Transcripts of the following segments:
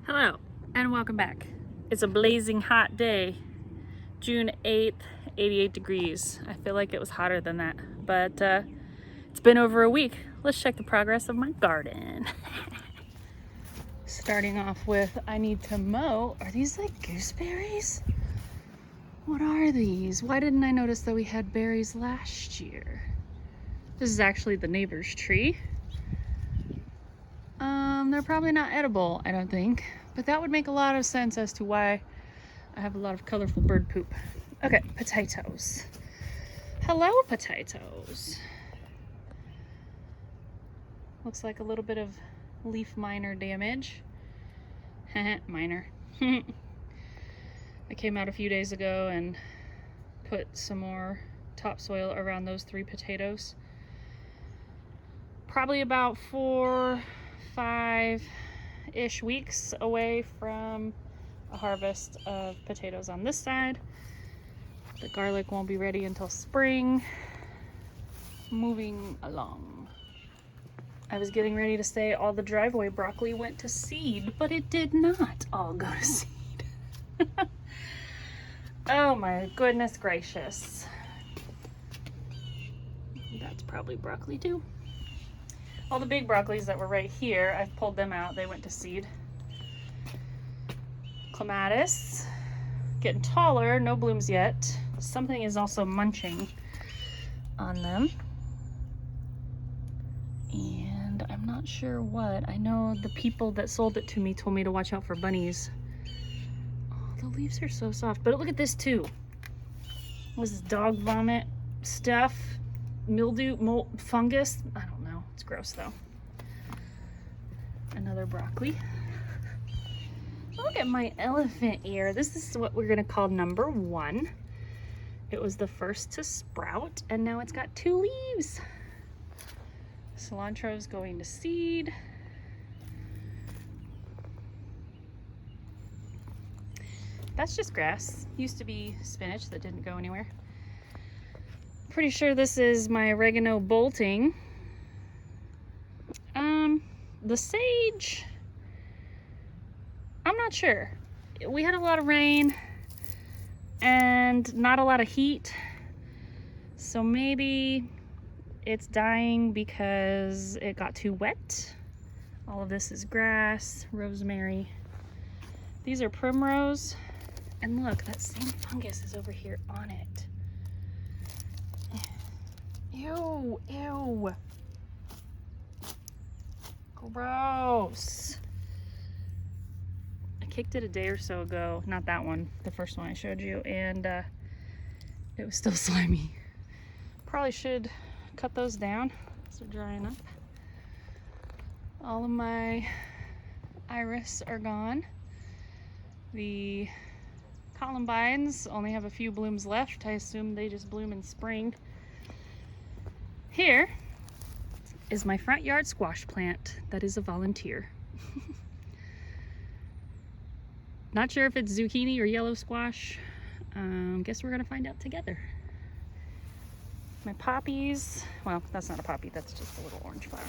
Hello and welcome back. It's a blazing hot day, June 8th, 88 degrees. I feel like it was hotter than that, but it's been over a week. Let's check the progress of my garden. Starting off with, I need to mow. Are these like gooseberries? What are these? Why didn't I notice that we had berries last year? This is actually the neighbor's tree. They're probably not edible, I don't think, but that would make a lot of sense as to why I have a lot of colorful bird poop. Okay, potatoes. Hello, potatoes. Looks like a little bit of leaf miner damage. Minor. I came out a few days ago and put some more topsoil around those 3 potatoes. Probably about 4-5-ish weeks away from a harvest of potatoes on this side. The garlic won't be ready until spring. Moving along. I was getting ready to say all the driveway broccoli went to seed, but it did not all go to seed. Oh my goodness gracious. That's probably broccoli too. All the big broccolis that were right here, I've pulled them out. They went to seed. Clematis, getting taller, no blooms yet. Something is also munching on them. And I'm not sure what. I know the people that sold it to me told me to watch out for bunnies. Oh, the leaves are so soft. But look at this too. What is this, dog vomit stuff? Mildew, mold, fungus? I don't know. It's gross though. Another broccoli. Look at my elephant ear. This is what we're gonna call number 1. It was the first to sprout and now it's got 2 leaves. Cilantro is going to seed. That's just grass. Used to be spinach that didn't go anywhere. Pretty sure this is my oregano bolting. The sage, I'm not sure. We had a lot of rain and not a lot of heat, so maybe it's dying because it got too wet. All of this is grass, rosemary. These are primrose, and look, that same fungus is over here on it. Ew, ew. Gross. I kicked it a day or so ago. Not that one, the first one I showed you, and it was still slimy. Probably should cut those down as they're drying up. All of my iris are gone. The columbines only have a few blooms left. I assume they just bloom in spring. Here is my front yard squash plant that is a volunteer. Not sure if it's zucchini or yellow squash. Guess we're gonna find out together. My poppies, well, that's not a poppy, that's just a little orange flower.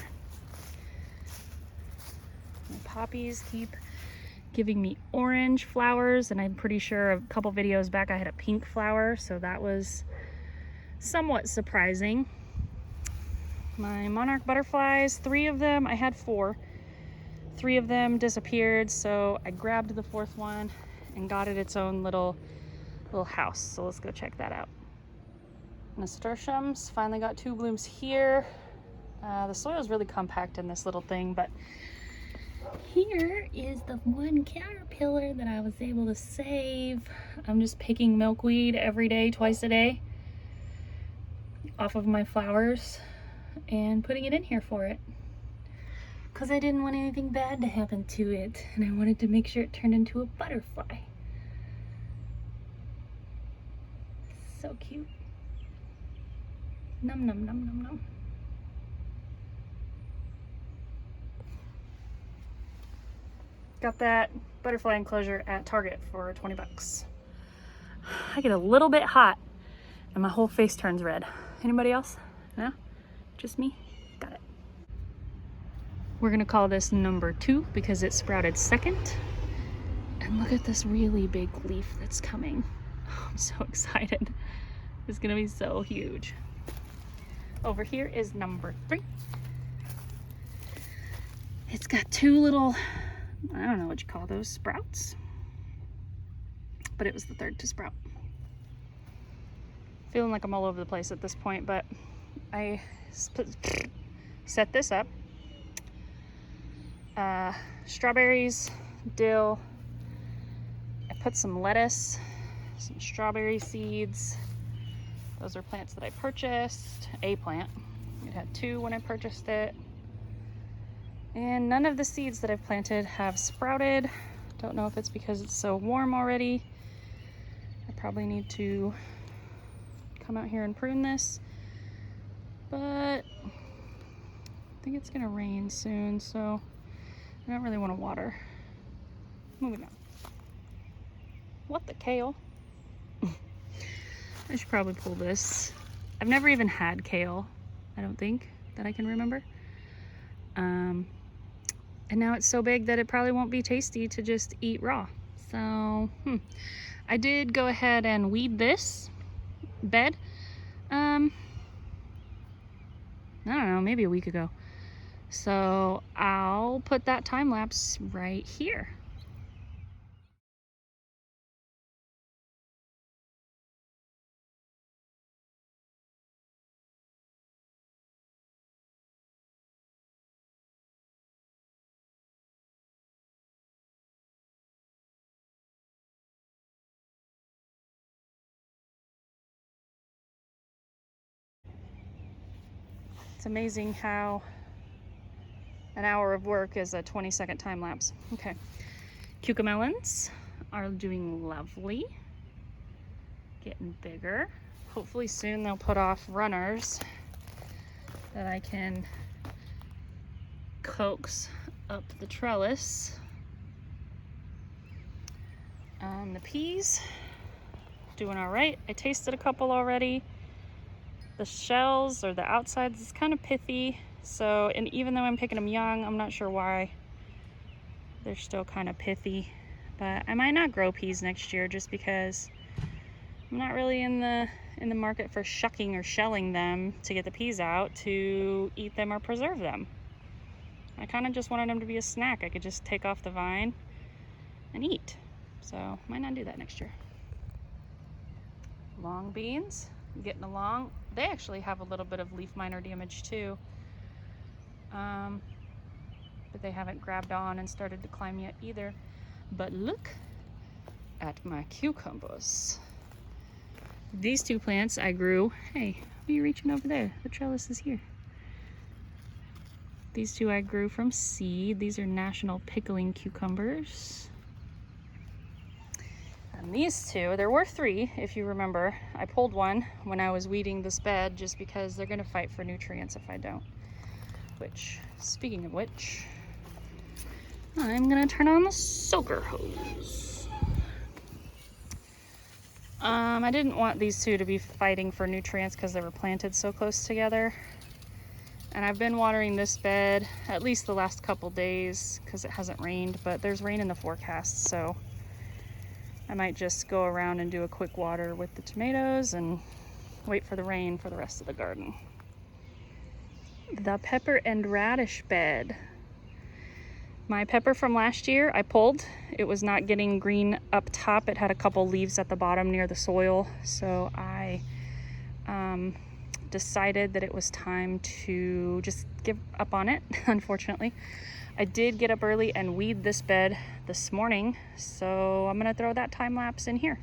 My poppies keep giving me orange flowers, and I'm pretty sure a couple videos back I had a pink flower, so that was somewhat surprising. My monarch butterflies, 3 of them, I had 4. 3 of them disappeared, so I grabbed the 4th one and got it its own little house. So let's go check that out. Nasturtiums, finally got 2 blooms here. The soil is really compact in this little thing, but here is the one caterpillar that I was able to save. I'm just picking milkweed every day, twice a day, off of my flowers and putting it in here for it, because I didn't want anything bad to happen to it, and I wanted to make sure it turned into a butterfly. So cute. Num num num num num. Got that butterfly enclosure at Target for 20 bucks. I get a little bit hot and my whole face turns red. Anybody else? No? Just me? Got it. We're gonna call this number 2 because it sprouted second. And look at this really big leaf that's coming. Oh, I'm so excited. It's gonna be so huge. Over here is number 3. It's got 2 little, I don't know what you call those, sprouts. But it was the 3rd to sprout. Feeling like I'm all over the place at this point, but I set this up. Strawberries, dill. I put some lettuce, some strawberry seeds. Those are plants that I purchased. A plant. It had 2 when I purchased it. And none of the seeds that I've planted have sprouted. Don't know if it's because it's so warm already. I probably need to come out here and prune this. But I think it's gonna rain soon, so I don't really want to water. Moving on. What the kale? I should probably pull this. I've never even had kale, I don't think, that I can remember. And now it's so big that it probably won't be tasty to just eat raw. So, I did go ahead and weed this bed. I don't know, maybe a week ago. So I'll put that time lapse right here. It's amazing how an hour of work is a 20-second time lapse. Okay, cucamelons are doing lovely, getting bigger. Hopefully soon they'll put off runners that I can coax up the trellis. The peas, doing all right. I tasted a couple already. The shells or the outsides is kind of pithy. So, and even though I'm picking them young, I'm not sure why they're still kind of pithy. But I might not grow peas next year just because I'm not really in the market for shucking or shelling them to get the peas out to eat them or preserve them. I kind of just wanted them to be a snack. I could just take off the vine and eat. So might not do that next year. Long beans, getting along. They actually have a little bit of leaf miner damage too. But they haven't grabbed on and started to climb yet either. But look at my cucumbers. These 2 plants I grew. Hey, what are you reaching over there? The trellis is here. These 2 I grew from seed. These are national pickling cucumbers. And these 2, there were 3, if you remember. I pulled one when I was weeding this bed just because they're gonna fight for nutrients if I don't. Which, speaking of which, I'm gonna turn on the soaker hose. I didn't want these 2 to be fighting for nutrients because they were planted so close together. And I've been watering this bed at least the last couple days because it hasn't rained, but there's rain in the forecast, so I might just go around and do a quick water with the tomatoes and wait for the rain for the rest of the garden. The pepper and radish bed. My pepper from last year I pulled. It was not getting green up top. It had a couple leaves at the bottom near the soil. So I decided that it was time to just give up on it, unfortunately. I did get up early and weed this bed this morning, so I'm gonna throw that time lapse in here.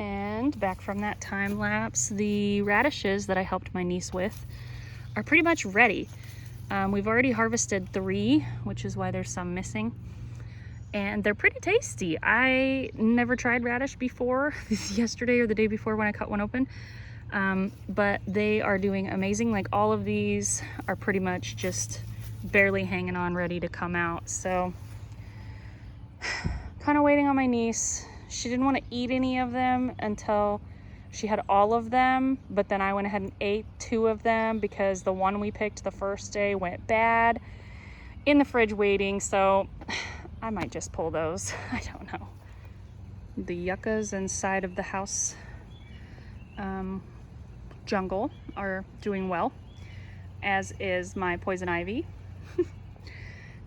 And back from that time lapse, the radishes that I helped my niece with are pretty much ready. We've already harvested 3, which is why there's some missing. And they're pretty tasty. I never tried radish before, yesterday or the day before when I cut one open. But they are doing amazing. Like all of these are pretty much just barely hanging on, ready to come out. So kind of waiting on my niece. She didn't want to eat any of them until she had all of them, but then I went ahead and ate 2 of them because the one we picked the first day went bad in the fridge waiting. So I might just pull those. I don't know. The yuccas inside of the house jungle are doing well, as is my poison ivy.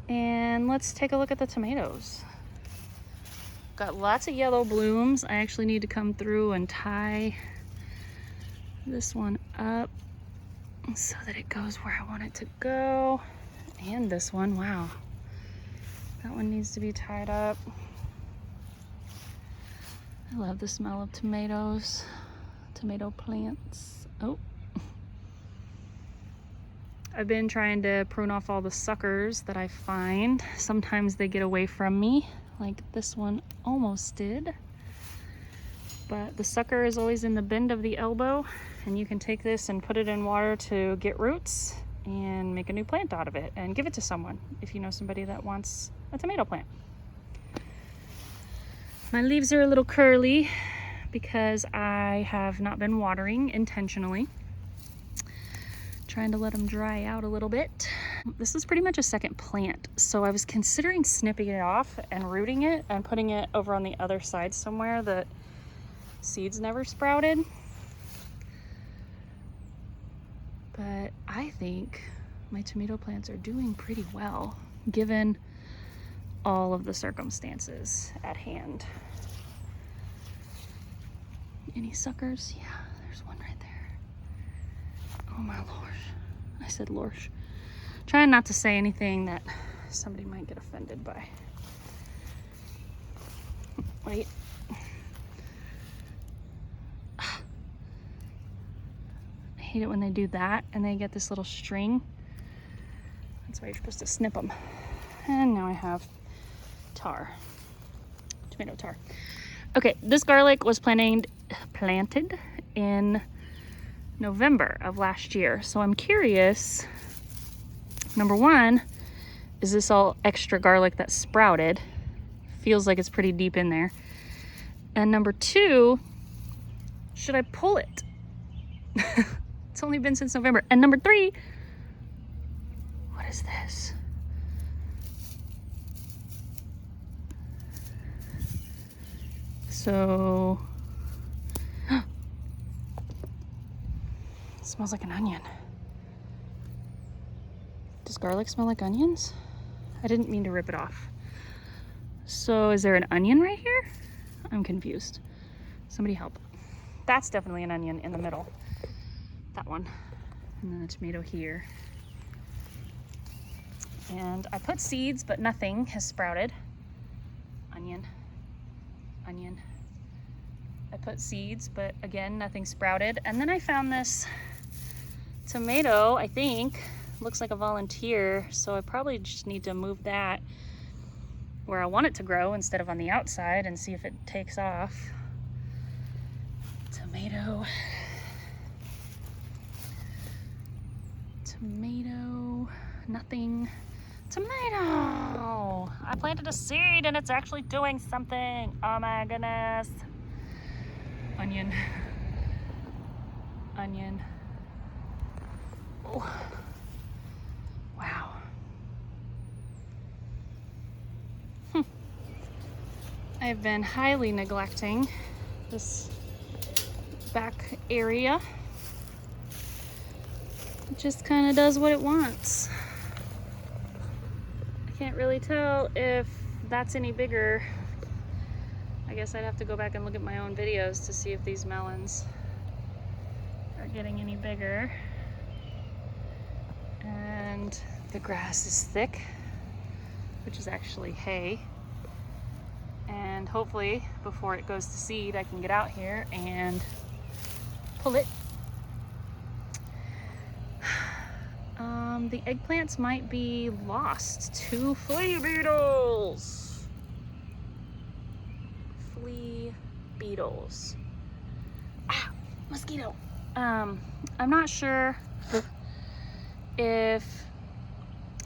And let's take a look at the tomatoes. Got lots of yellow blooms. I actually need to come through and tie this one up so that it goes where I want it to go. And this one, wow. That one needs to be tied up. I love the smell of tomatoes, tomato plants. Oh. I've been trying to prune off all the suckers that I find. Sometimes they get away from me, like this one almost did. But the sucker is always in the bend of the elbow, and you can take this and put it in water to get roots and make a new plant out of it and give it to someone if you know somebody that wants a tomato plant. My leaves are a little curly because I have not been watering intentionally. Trying to let them dry out a little bit. This is pretty much a second plant, so I was considering snipping it off and rooting it and putting it over on the other side somewhere that seeds never sprouted. But I think my tomato plants are doing pretty well given all of the circumstances at hand. Any suckers? Yeah, there's one right there. Oh my lord. I said lorsh. Trying not to say anything that somebody might get offended by. Wait. I hate it when they do that and they get this little string. That's why you're supposed to snip them. And now I have tar. Tomato tar. Okay, this garlic was planted in November of last year. So I'm curious, number one, is this all extra garlic that sprouted? Feels like it's pretty deep in there. And number two, should I pull it? It's only been since November. And number three, what is this? So, it smells like an onion. Does garlic smell like onions? I didn't mean to rip it off. So is there an onion right here? I'm confused. Somebody help. That's definitely an onion in the middle. That one. And then a tomato here. And I put seeds, but nothing has sprouted. Onion. Onion. I put seeds, but again, nothing sprouted. And then I found this tomato, I think, looks like a volunteer. So I probably just need to move that where I want it to grow instead of on the outside and see if it takes off. Tomato. Tomato. Nothing. Tomato! I planted a seed and it's actually doing something. Oh my goodness. Onion. Onion. Oh. Wow. I've been highly neglecting this back area. It just kind of does what it wants. I can't really tell if that's any bigger. I guess I'd have to go back and look at my own videos to see if these melons are getting any bigger. And the grass is thick, which is actually hay. And hopefully before it goes to seed, I can get out here and pull it. The eggplants might be lost to flea beetles. Flea beetles. Ah, mosquito. I'm not sure if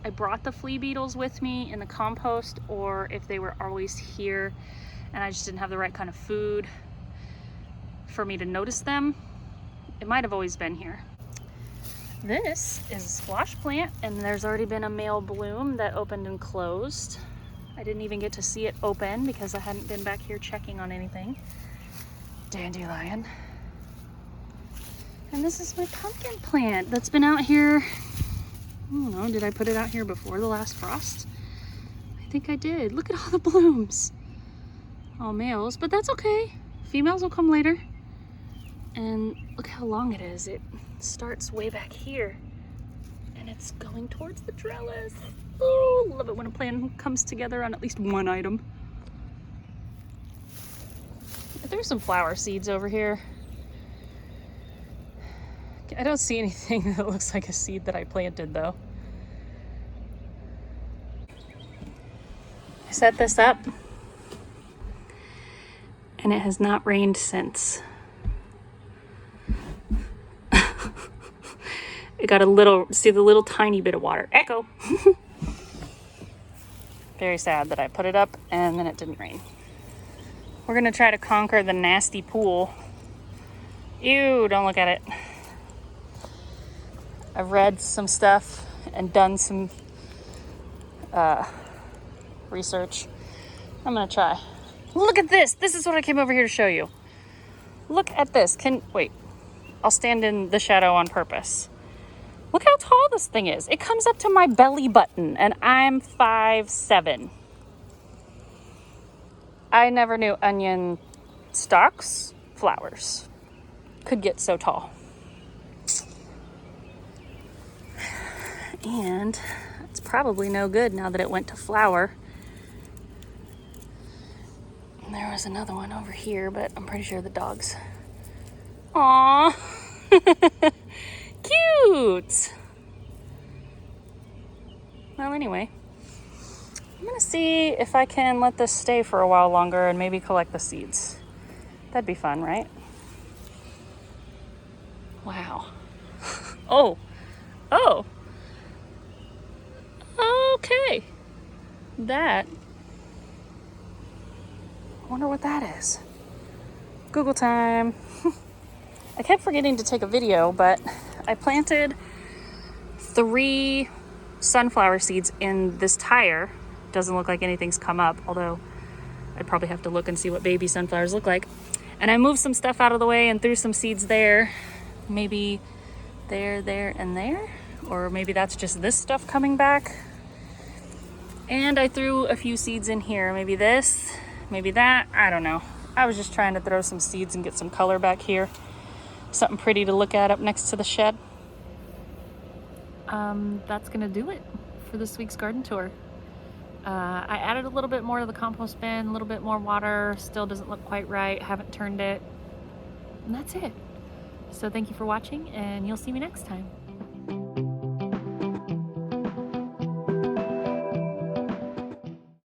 I brought the flea beetles with me in the compost or if they were always here and I just didn't have the right kind of food for me to notice them. It might have always been here. This is a squash plant, and there's already been a male bloom that opened and closed. I didn't even get to see it open because I hadn't been back here checking on anything. Dandelion. And this is my pumpkin plant that's been out here. I don't know, did I put it out here before the last frost? I think I did. Look at all the blooms. All males, but that's okay. Females will come later. And look how long it is. It starts way back here and it's going towards the trellis. Oh, love it when a plant comes together on at least one item. There's some flower seeds over here. I don't see anything that looks like a seed that I planted though. I set this up and it has not rained since. It got a little, see the little tiny bit of water. Echo. Very sad that I put it up and then it didn't rain. We're gonna try to conquer the nasty pool. Ew, don't look at it. I've read some stuff and done some research. I'm gonna try. Look at this. This is what I came over here to show you. Look at this. Wait, I'll stand in the shadow on purpose. Look how tall this thing is. It comes up to my belly button and I'm 5'7". I never knew onion stalks, flowers, could get so tall. And it's probably no good now that it went to flower. And there was another one over here, but I'm pretty sure the dogs. Aww. Cute. Well, anyway, I'm gonna see if I can let this stay for a while longer and maybe collect the seeds. That'd be fun, right? Wow. Oh. Okay. That. I wonder what that is. Google time. I kept forgetting to take a video, but I planted 3 sunflower seeds in this tire. Doesn't look like anything's come up, although I'd probably have to look and see what baby sunflowers look like. And I moved some stuff out of the way and threw some seeds there. Maybe there, and there. Or maybe that's just this stuff coming back. And I threw a few seeds in here. Maybe this, maybe that, I don't know. I was just trying to throw some seeds and get some color back here. Something pretty to look at up next to the shed. That's gonna do it for this week's garden tour. I added a little bit more to the compost bin, a little bit more water, still doesn't look quite right, haven't turned it, and that's it. So thank you for watching, and you'll see me next time.